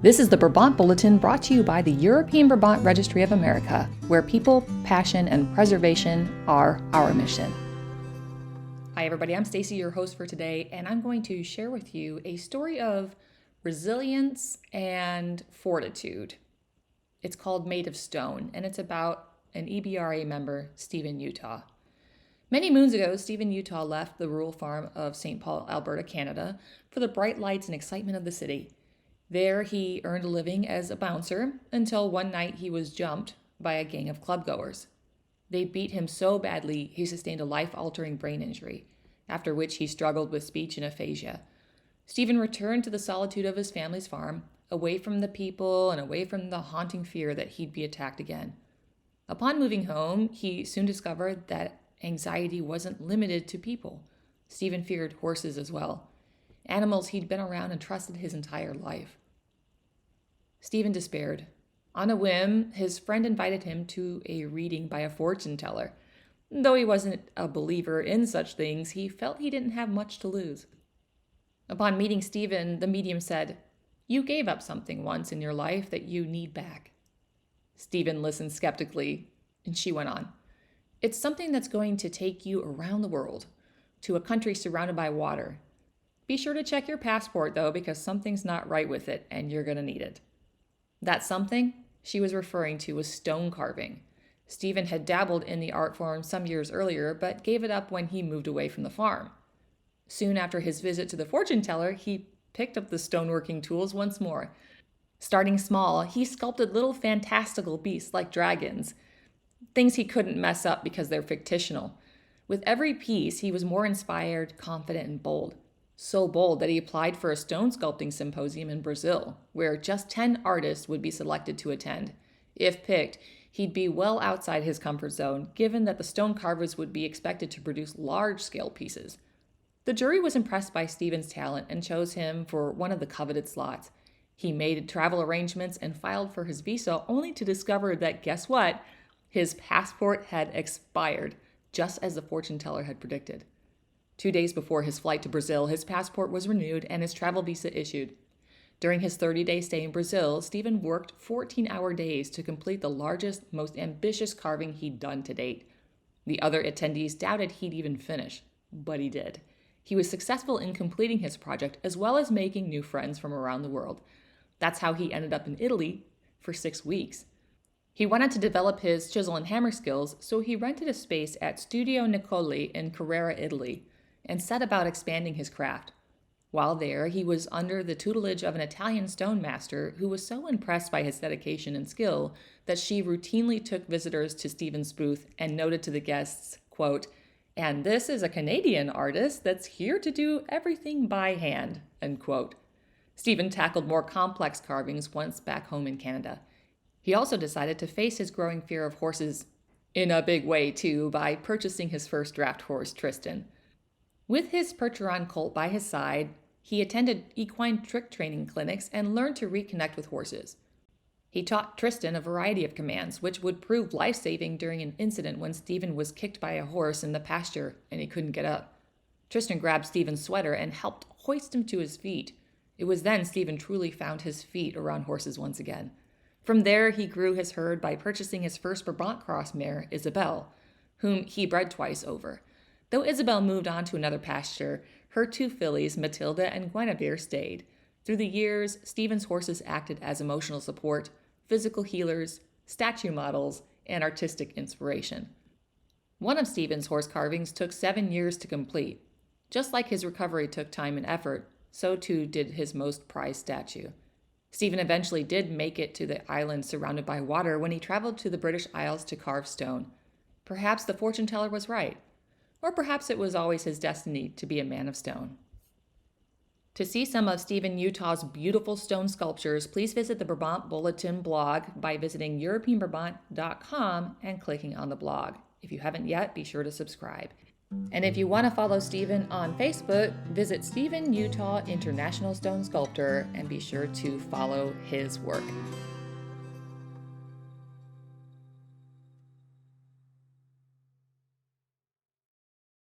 This is the Brabant Bulletin brought to you by the European Brabant Registry of America, where people, passion, and preservation are our mission. Hi everybody, I'm Stacy, your host for today, and I'm going to share with you a story of resilience and fortitude. It's called Made of Stone, and it's about an EBRA member, Stephen Yettaw. Many moons ago, Stephen Yettaw left the rural farm of St. Paul, Alberta, Canada, for the bright lights and excitement of the city. There, he earned a living as a bouncer until one night he was jumped by a gang of clubgoers. They beat him so badly he sustained a life-altering brain injury, after which he struggled with speech and aphasia. Stephen returned to the solitude of his family's farm, away from the people and away from the haunting fear that he'd be attacked again. Upon moving home, he soon discovered that anxiety wasn't limited to people. Stephen feared horses as well, animals he'd been around and trusted his entire life. Stephen despaired. On a whim, his friend invited him to a reading by a fortune teller. Though he wasn't a believer in such things, he felt he didn't have much to lose. Upon meeting Stephen, the medium said, "You gave up something once in your life that you need back." Stephen listened skeptically, and she went on. "It's something that's going to take you around the world, to a country surrounded by water. Be sure to check your passport, though, because something's not right with it, and you're going to need it." That something she was referring to was stone carving. Stephen had dabbled in the art form some years earlier, but gave it up when he moved away from the farm. Soon after his visit to the fortune teller, he picked up the stoneworking tools once more. Starting small, he sculpted little fantastical beasts like dragons, things he couldn't mess up because they're fictional. With every piece, he was more inspired, confident, and bold. So bold that he applied for a stone sculpting symposium in Brazil, where just 10 artists would be selected to attend. If picked, he'd be well outside his comfort zone, given that the stone carvers would be expected to produce large-scale pieces. The jury was impressed by Stephen's talent and chose him for one of the coveted slots. He made travel arrangements and filed for his visa, only to discover that, guess what? His passport had expired, just as the fortune teller had predicted. 2 days before his flight to Brazil, his passport was renewed and his travel visa issued. During his 30-day stay in Brazil, Stephen worked 14-hour days to complete the largest, most ambitious carving he'd done to date. The other attendees doubted he'd even finish, but he did. He was successful in completing his project, as well as making new friends from around the world. That's how he ended up in Italy for 6 weeks. He wanted to develop his chisel and hammer skills, so he rented a space at Studio Nicoli in Carrara, Italy, and set about expanding his craft. While there, he was under the tutelage of an Italian stone master who was so impressed by his dedication and skill that she routinely took visitors to Stephen's booth and noted to the guests, quote, "And this is a Canadian artist that's here to do everything by hand," end quote. Stephen tackled more complex carvings once back home in Canada. He also decided to face his growing fear of horses in a big way, too, by purchasing his first draft horse, Tristan. With his Percheron colt by his side, he attended equine trick training clinics and learned to reconnect with horses. He taught Tristan a variety of commands, which would prove life-saving during an incident when Stephen was kicked by a horse in the pasture and he couldn't get up. Tristan grabbed Stephen's sweater and helped hoist him to his feet. It was then Stephen truly found his feet around horses once again. From there, he grew his herd by purchasing his first Brabant cross mare, Isabel, whom he bred twice over. Though Isabel moved on to another pasture, her 2 fillies, Matilda and Guinevere, stayed. Through the years, Stephen's horses acted as emotional support, physical healers, statue models, and artistic inspiration. One of Stephen's horse carvings took 7 years to complete. Just like his recovery took time and effort, so too did his most prized statue. Stephen eventually did make it to the island surrounded by water when he traveled to the British Isles to carve stone. Perhaps the fortune teller was right. Or perhaps it was always his destiny to be a man of stone. To see some of Stephen Yettaw's beautiful stone sculptures, please visit the Brabant Bulletin blog by visiting europeanbrabant.com and clicking on the blog. If you haven't yet, be sure to subscribe. And if you want to follow Stephen on Facebook, visit Stephen Yettaw International Stone Sculptor and be sure to follow his work.